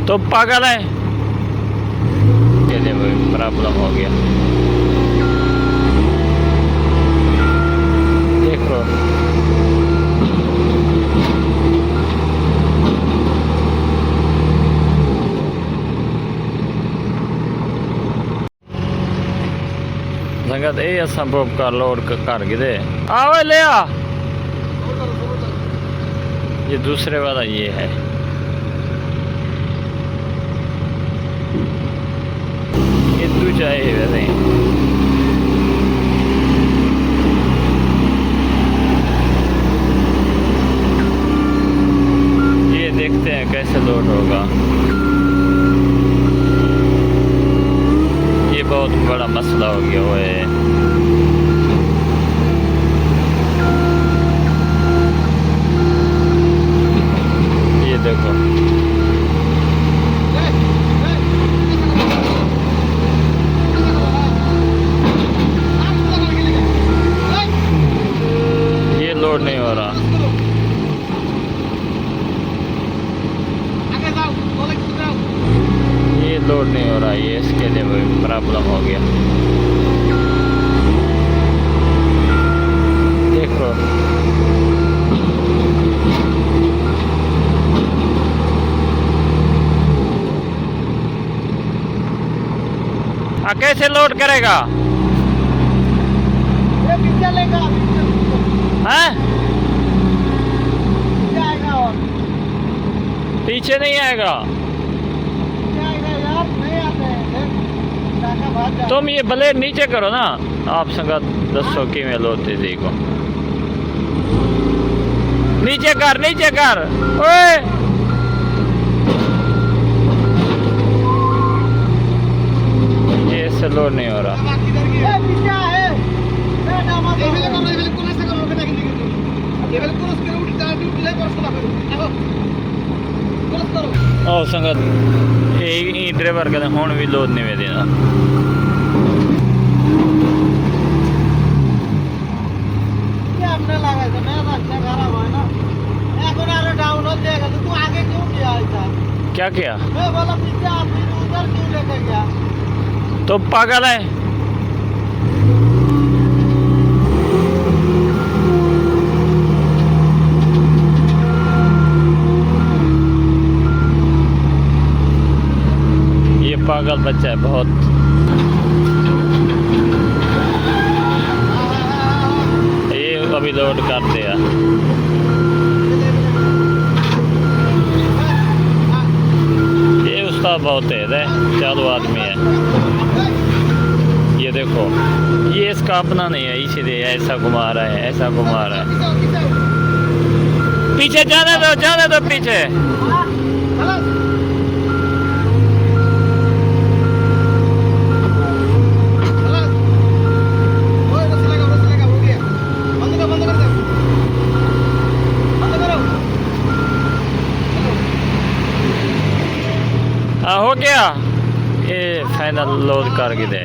तो पागल है, चलिए भाई प्रॉब्लम हो गया। देखो संगत ये असंभव का लोड कर गिरे आओ ले आ। ये दूसरे वाला ये है, ये दूसरा है वैसे। ये देखते हैं कैसे लोड होगा। ये बहुत बड़ा मसला हो गया हुआ है। ये देखो ये लोड नहीं हो रहा। ये लोड नहीं हो रहा, ये इसके लिए प्रॉब्लम हो गया। देखो कैसे लोड करेगा? हैं? पीछे नहीं आएगा। तुम ये ब्लेड नीचे करो ना। आप संगत 10 की में लोते देखो, नीचे कर नीचे कर। ओए ये इससे लोड नहीं हो रहा। ओ संगत ये ड्राइवर कहते हुण भी लोड नहीं देना। क्या किया? मैं बोला पीछे आदमी उधर क्यों लेके गया? तो पागल है। ये पागल बच्चा है बहुत। ये अभी लोड कर दिया। बहुत तेज है, चालू आदमी है। ये देखो ये इसका अपना नहीं है, इसीलिए ऐसा घुमा रहा है, ऐसा घुमा रहा है। पीछे जाने दो पीछे। हो गया, ये फाइनल लोड कर के दे।